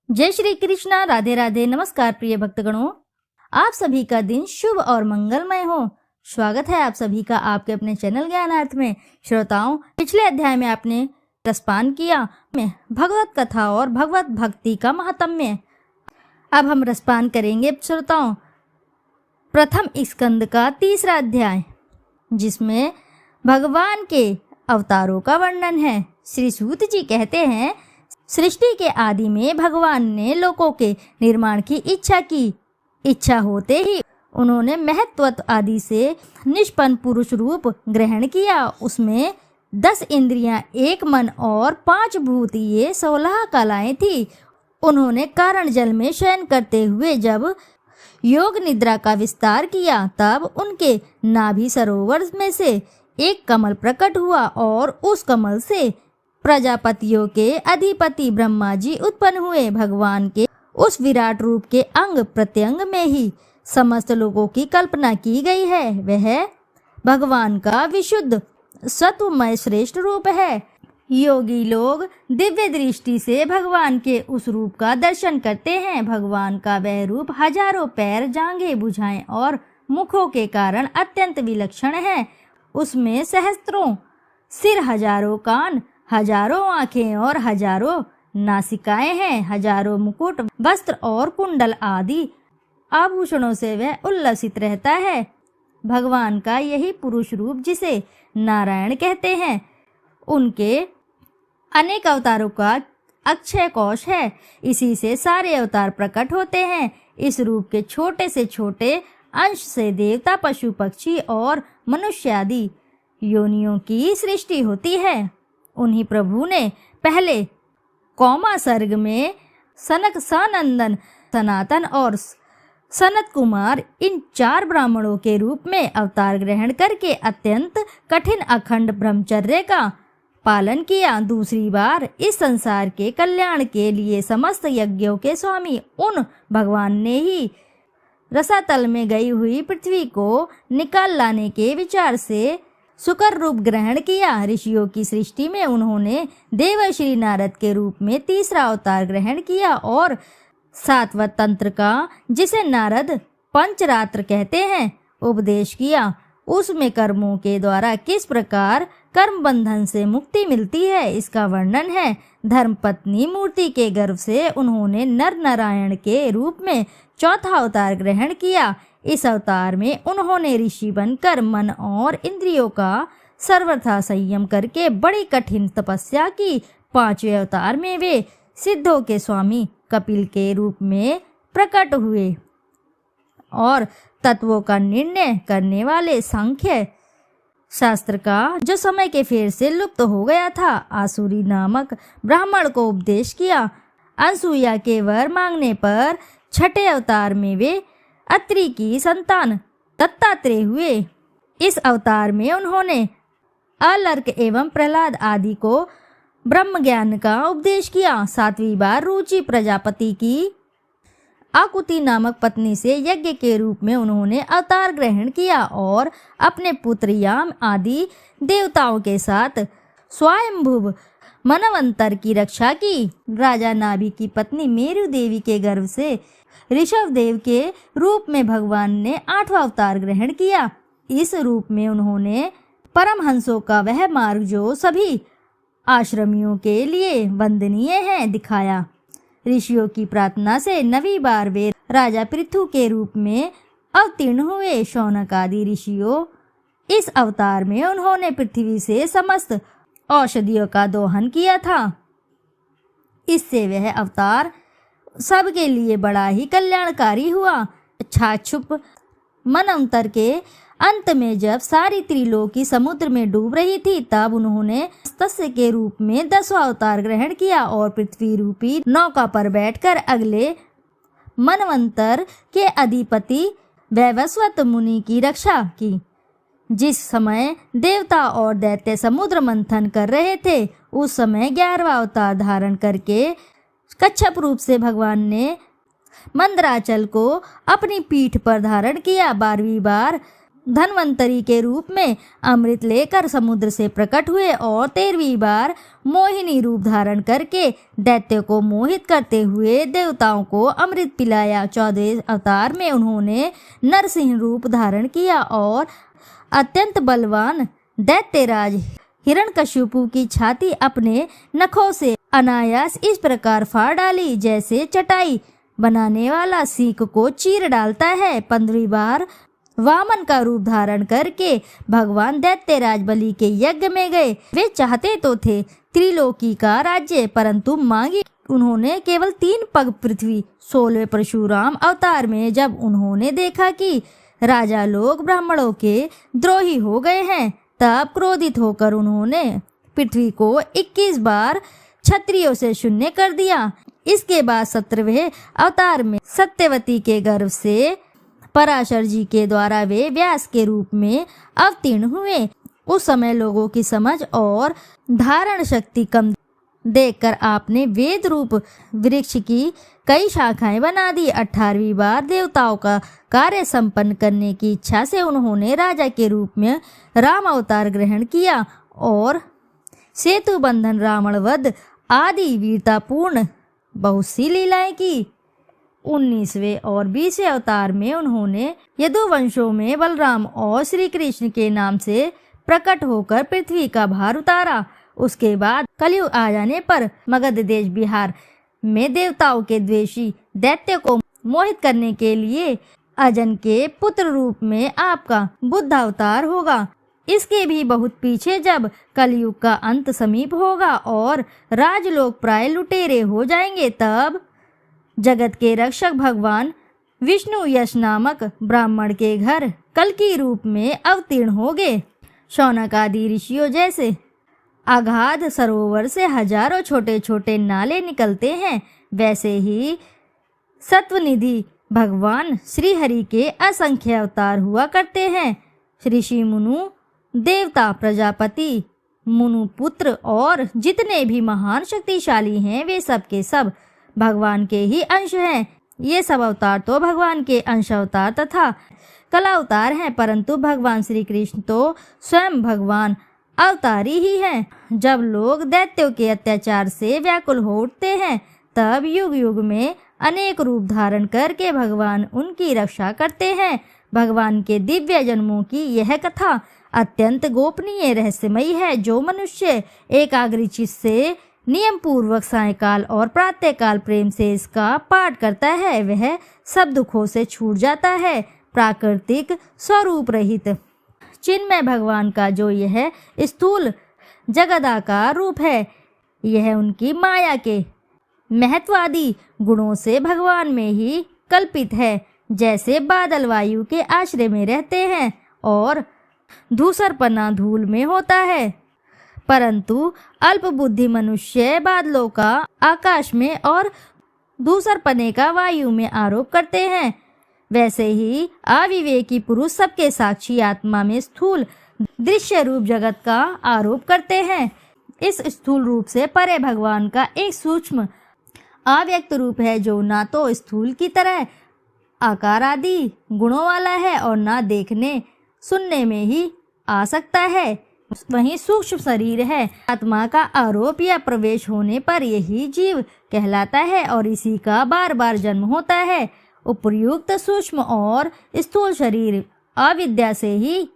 जय श्री कृष्णा, राधे राधे। नमस्कार प्रिय भक्तगणों, आप सभी का दिन शुभ और मंगलमय हो। स्वागत है आप सभी का आपके अपने चैनल ज्ञानार्थ में। श्रोताओं, पिछले अध्याय में आपने रसपान किया में भगवत कथा और भगवत भक्ति का महात्म्य। अब हम रसपान करेंगे श्रोताओं प्रथम स्कंद का 3रा अध्याय, जिसमें भगवान के अवतारों का वर्णन है। श्री सूत जी कहते हैं, सृष्टि के आदि में भगवान ने लोकों के निर्माण की इच्छा की। इच्छा होते ही उन्होंने महत्त्व आदि से निष्पन्न पुरुष रूप ग्रहण किया। उसमें 10 इंद्रियां, 1 मन और 5 भूत, ये 16 कलाएं थी। उन्होंने कारण जल में शयन करते हुए जब योग निद्रा का विस्तार किया, तब उनके नाभि सरोवर में से एक कमल प्रकट हुआ और उस कमल से प्रजापतियों के अधिपति ब्रह्मा जी उत्पन्न हुए। भगवान के उस विराट रूप के अंग प्रत्यंग में ही समस्त लोगों की कल्पना की गई है। वह भगवान का विशुद्ध सत्वमय श्रेष्ठ रूप है। योगी लोग दिव्य दृष्टि से भगवान के उस रूप का दर्शन करते हैं। भगवान का वह रूप हजारों पैर, जांघें, भुजाएं और मुखों के कारण अत्यंत विलक्षण है। उसमें सहस्त्रों सिर, हजारों कान, हजारों आंखें और हजारों नासिकाएं हैं। हजारों मुकुट, वस्त्र और कुंडल आदि आभूषणों से वह उल्लसित रहता है। भगवान का यही पुरुष रूप, जिसे नारायण कहते हैं, उनके अनेक अवतारों का अक्षय कोश है। इसी से सारे अवतार प्रकट होते हैं। इस रूप के छोटे से छोटे अंश से देवता, पशु, पक्षी और मनुष्य आदि योनियों की सृष्टि होती है। उन्हीं प्रभु ने पहले कौमा सर्ग में सनक, सनंदन, सनातन और सनत कुमार, इन 4 ब्राह्मणों के रूप में अवतार ग्रहण करके अत्यंत कठिन अखंड ब्रह्मचर्य का पालन किया। दूसरी बार इस संसार के कल्याण के लिए समस्त यज्ञों के स्वामी उन भगवान ने ही रसातल में गई हुई पृथ्वी को निकाल लाने के विचार से सुकर रूप ग्रहण किया। ऋषियों की सृष्टि में उन्होंने देवर्षि नारद के रूप में 3रा अवतार ग्रहण किया और 7वां तंत्र का, जिसे नारद पंचरात्र कहते हैं, उपदेश किया। उसमें कर्मों के द्वारा किस प्रकार कर्म बंधन से मुक्ति मिलती है, इसका वर्णन है। धर्मपत्नी मूर्ति के गर्भ से उन्होंने नर नारायण के रूप में 4था अवतार ग्रहण किया। इस अवतार में उन्होंने ऋषि बनकर मन और इंद्रियों का सर्वथा संयम करके बड़ी कठिन तपस्या की। 5वें अवतार में वे सिद्धों के स्वामी कपिल के रूप में प्रकट हुए और तत्वों का निर्णय करने वाले सांख्य शास्त्र का, जो समय के फेर से लुप्त हो गया था, आसुरी नामक ब्राह्मण को उपदेश किया। अनसुईया के वर मांगने पर 6ठे अवतार में वे अत्रि की संतान दत्तात्रेय हुए। इस अवतार में उन्होंने अलर्क एवं प्रहलाद आदि को ब्रह्म ज्ञान का उपदेश किया। 7वीं बार रुचि प्रजापति की आकुति नामक पत्नी से यज्ञ के रूप में उन्होंने अवतार ग्रहण किया और अपने पुत्र याम आदि देवताओं के साथ स्वयंभुव मनवंतर की रक्षा की। राजा नाभि की पत्नी मेरु देवी के गर्भ से ऋषभ देव के रूप में भगवान ने 8वां अवतार ग्रहण किया। इस रूप में उन्होंने परमहंसों का वह मार्ग, जो सभी आश्रमियों के लिए वंदनीय है, दिखाया। ऋषियों की प्रार्थना से 9वीं बार वे राजा पृथु के रूप में अवतीर्ण हुए। शौनक आदि ऋषियों, इस अवतार में उन्होंने पृथ्वी से समस्त औषधियों का दोहन किया था। इससे वह अवतार सबके लिए बड़ा ही कल्याणकारी हुआ। छाछुप मनवंतर के अंत में जब सारी त्रिलोकी समुद्र में डूब रही थी, तब उन्होंने मत्स्य के रूप में 10वां अवतार ग्रहण किया और पृथ्वी रूपी नौका पर बैठकर अगले मनवंतर के अधिपति वैवस्वत मुनि की रक्षा की। जिस समय देवता और दैत्य समुद्र मंथन कर रहे थे, उस समय 11वां अवतार धारण करके कच्छप रूप से भगवान ने मंदराचल को अपनी पीठ पर धारण किया। 12वीं बार धन्वंतरी के रूप में अमृत लेकर समुद्र से प्रकट हुए और 13वीं बार मोहिनी रूप धारण करके दैत्य को मोहित करते हुए देवताओं को अमृत पिलाया। 14वें अवतार में उन्होंने नरसिंह रूप धारण किया और अत्यंत बलवान दैत्यराज हिरण्यकशिपु की छाती अपने नखों से अनायास इस प्रकार फाड़ डाली जैसे चटाई बनाने वाला सीक को चीर डालता है। 15वीं बार वामन का रूप धारण करके भगवान दैत्यराज बलि के यज्ञ में गए। वे चाहते तो थे त्रिलोकी का राज्य, परंतु मांगी उन्होंने केवल 3 पग पृथ्वी। 16वें परशुराम अवतार में जब उन्होंने देखा कि राजा लोग ब्राह्मणों के द्रोही हो गए हैं, तब क्रोधित होकर उन्होंने पृथ्वी को 21 बार क्षत्रियों से शून्य कर दिया। इसके बाद 17वें अवतार में सत्यवती के गर्भ से पराशर जी के द्वारा वे व्यास के रूप में अवतीर्ण हुए। उस समय लोगों की समझ और धारण शक्ति कम देखकर आपने वेद रूप वृक्ष की कई शाखाएं बना दी। 18वीं बार देवताओं का कार्य संपन्न करने की इच्छा से उन्होंने राजा के रूप में राम अवतार ग्रहण किया और सेतु बंधन, रावण वध आदि वीरतापूर्ण बहुत सी लीलाएं की। 19वें और 20वें अवतार में उन्होंने यदुवंशों में बलराम और श्री कृष्ण के नाम से प्रकट होकर पृथ्वी का भार उतारा। उसके बाद कलयुग आ जाने पर मगध देश बिहार में देवताओं के द्वेषी दैत्य को मोहित करने के लिए अजन के पुत्र रूप में आपका बुद्ध अवतार होगा। इसके भी बहुत पीछे जब कलयुग का अंत समीप होगा और राजलोक प्राय लुटेरे हो जाएंगे, तब जगत के रक्षक भगवान विष्णु यश नामक ब्राह्मण के घर कल्कि रूप में अवतीर्ण होंगे। शौनक आदि ऋषियों जैसे अगाध सरोवर से हजारों छोटे छोटे नाले निकलते हैं, वैसे ही सत्वनिधि भगवान श्री हरि के असंख्य अवतार हुआ करते हैं। ऋषि मुनु देवता प्रजापति मुनु पुत्र और जितने भी महान शक्तिशाली हैं, वे सब के सब भगवान के ही अंश हैं। ये सब अवतार तो भगवान के अंश अवतार तथा कला अवतार हैं, परंतु भगवान श्री कृष्ण तो स्वयं भगवान अवतारी ही हैं। जब लोग दैत्यों के अत्याचार से व्याकुल हो उठते हैं, तब युग युग में अनेक रूप धारण करके भगवान उनकी रक्षा करते हैं। भगवान के दिव्य जन्मों की यह कथा अत्यंत गोपनीय रहस्यमयी है। जो मनुष्य एकाग्रचित्त से नियम पूर्वक सायकाल और प्रातःकाल प्रेम से इसका पाठ करता है, वह सब दुखों से छूट जाता है। प्राकृतिक स्वरूप रहित चिन्मय भगवान का जो यह स्थूल जगदाकार रूप है, यह उनकी माया के महत्वादी गुणों से भगवान में ही कल्पित है। जैसे बादल वायु के आश्रय में रहते हैं और धूसरपना धूल में होता है, परंतु अल्प बुद्धि मनुष्य बादलों का आकाश में और धूसरपने का वायु में आरोप करते हैं, वैसे ही अविवेकी पुरुष सबके साक्षी आत्मा में स्थूल दृश्य रूप जगत का आरोप करते हैं। इस स्थूल रूप से परे भगवान का एक सूक्ष्म अव्यक्त रूप है, जो ना तो स्थूल की तरह आकार आदि गुणों वाला है और ना देखने सुनने में ही आ सकता है, वहीं सूक्ष्म शरीर है। आत्मा का आरोप या प्रवेश होने पर यही जीव कहलाता है और इसी का बार बार जन्म होता है। उपर्युक्त सूक्ष्म और स्थूल शरीर अविद्या से ही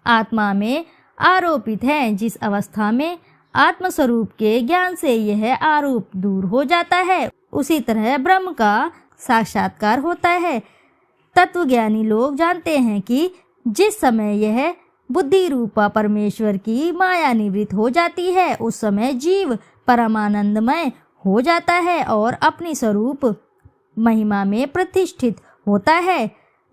आत्मा में आरोपित है। जिस अवस्था में आत्मस्वरूप के ज्ञान से यह आरोप दूर हो जाता है, उसी तरह ब्रह्म का साक्षात्कार होता है। तत्वज्ञानी लोग जानते हैं कि जिस समय यह बुद्धि रूपा परमेश्वर की माया निवृत्त हो जाती है, उस समय जीव परमानंदमय हो जाता है और अपनी स्वरूप महिमा में प्रतिष्ठित होता है।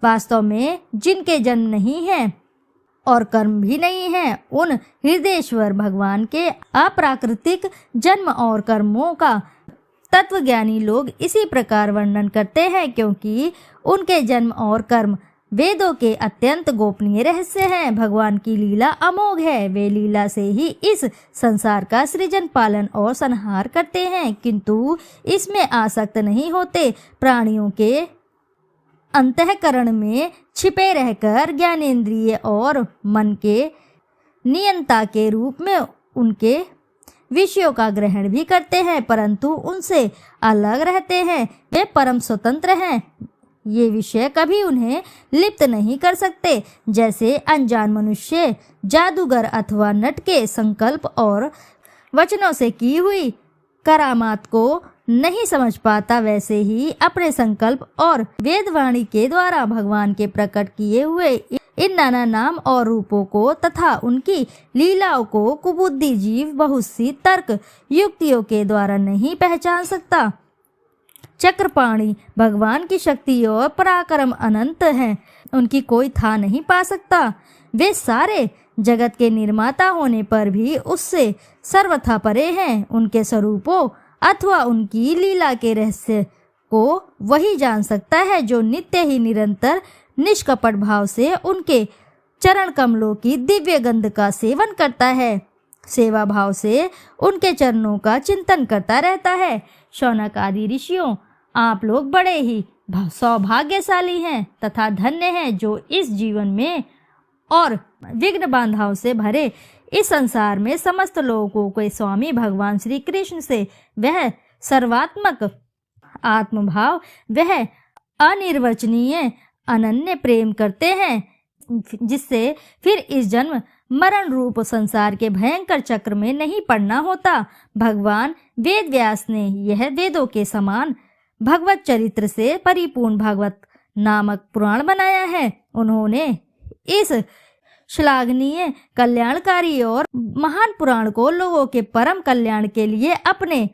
वास्तव में जिनके जन्म नहीं है और कर्म भी नहीं है, उन हृदयेश्वर भगवान के अप्राकृतिक जन्म और कर्मों का तत्वज्ञानी लोग इसी प्रकार वर्णन करते हैं, क्योंकि उनके जन्म और कर्म वेदों के अत्यंत गोपनीय रहस्य हैं। भगवान की लीला अमोघ है, वे लीला से ही इस संसार का सृजन पालन और संहार करते हैं, किंतु इसमें आसक्त नहीं होते। प्राणियों के अंतःकरण में छिपे रहकर ज्ञानेंद्रिय और मन के नियंता के रूप में उनके विषयों का ग्रहण भी करते हैं, परंतु उनसे अलग रहते हैं। वे परम स्वतंत्र हैं। ये विषय कभी उन्हें लिप्त नहीं कर सकते। जैसे अनजान मनुष्य जादूगर अथवा नट के संकल्प और वचनों से की हुई करामात को नहीं समझ पाता, वैसे ही अपने संकल्प और वेदवाणी के द्वारा भगवान के प्रकट किए हुए इन नाना नाम और रूपों को तथा उनकी लीलाओं को कुबुद्धि जीव बहुत सी तर्क युक्तियों के द्वारा नहीं पहचान सकता। चक्रपाणी भगवान की शक्ति और पराक्रम अनंत हैं, उनकी कोई था नहीं पा सकता। वे सारे जगत के निर्माता होने पर भी उससे सर्वथा परे हैं। उनके स्वरूपों अथवा उनकी लीला के रहस्य को वही जान सकता है जो नित्य ही निरंतर निष्कपट भाव से उनके चरण कमलों की दिव्य गंध का सेवन करता है, सेवा भाव से उनके चरणों का चिंतन करता रहता है। शौनक आदि ऋषियों, आप लोग बड़े ही सौभाग्यशाली हैं तथा धन्य हैं जो इस जीवन में और विघ्न बाधाओं से भरे इस संसार में समस्त लोगों के स्वामी भगवान श्री कृष्ण से वह सर्वात्मक आत्मभाव, वह अनिर्वचनीय अनन्य प्रेम करते हैं, जिससे फिर इस जन्म मरण रूप संसार के भयंकर चक्र में नहीं पड़ना होता। भगवान वेद व्यास ने यह वेदों के समान भगवत चरित्र से परिपूर्ण भागवत नामक पुराण बनाया है। उन्होंने इस श्लाघनीय, कल्याणकारी और महान पुराण को लोगों के परम कल्याण के लिए अपने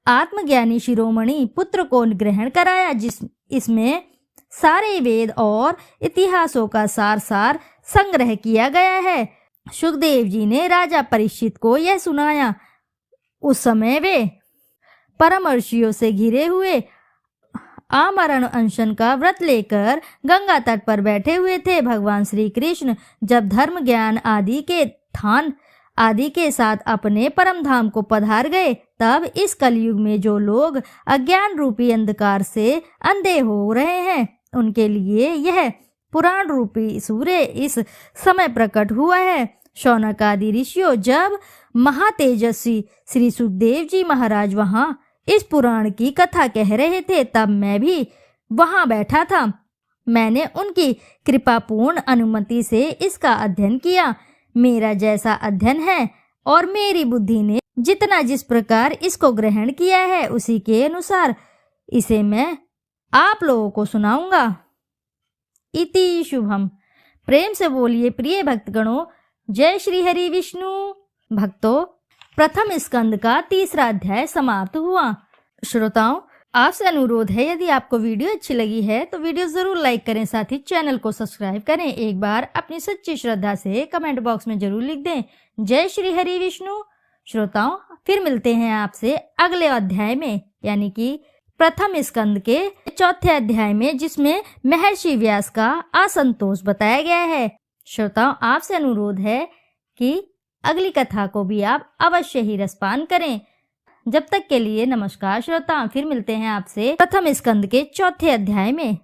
आत्मज्ञानी शिरोमणि पुत्र को ग्रहण कराया, इसमें सारे वेद और इतिहासों का सार संग्रह किया गया है। सुखदेव जी ने राजा परीक्षित को यह सुनाया। उस समय वे परम ऋषियों से घिरे हुए आमरण अनशन का व्रत लेकर गंगा तट पर बैठे हुए थे। भगवान श्री कृष्ण जब धर्म ज्ञान आदि के थान आदि के साथ अपने परम धाम को पधार गए, तब इस कलयुग में जो लोग अज्ञान रूपी अंधकार से अंधे हो रहे हैं, उनके लिए यह पुराण रूपी सूर्य इस समय प्रकट हुआ है। शौनक आदि ऋषियों, जब महातेजस्वी श्री सुखदेव जी महाराज वहां इस पुराण की कथा कह रहे थे, तब मैं भी वहां बैठा था। मैंने उनकी कृपापूर्ण अनुमति से इसका अध्ययन किया। मेरा जैसा अध्ययन है और मेरी बुद्धि ने जितना जिस प्रकार इसको ग्रहण किया है, उसी के अनुसार इसे मैं आप लोगों को सुनाऊंगा। इति शुभम। प्रेम से बोलिए प्रिय भक्तगणों, जय श्री हरि विष्णु। भक्तों, प्रथम स्कंद का 3रा अध्याय समाप्त हुआ। श्रोताओं, आपसे अनुरोध है, यदि आपको वीडियो अच्छी लगी है तो वीडियो जरूर लाइक करें, साथ ही चैनल को सब्सक्राइब करें। एक बार अपनी सच्ची श्रद्धा से कमेंट बॉक्स में जरूर लिख दें, जय श्री हरि विष्णु। श्रोताओं, फिर मिलते हैं आपसे अगले अध्याय में, यानी कि प्रथम स्कंद के 4थे अध्याय में, जिसमें महर्षि व्यास का असंतोष बताया गया है। श्रोताओं, आपसे अनुरोध है कि अगली कथा को भी आप अवश्य ही रसपान करें। जब तक के लिए नमस्कार श्रोताओं, फिर मिलते हैं आपसे प्रथम स्कंद के 4थे अध्याय में।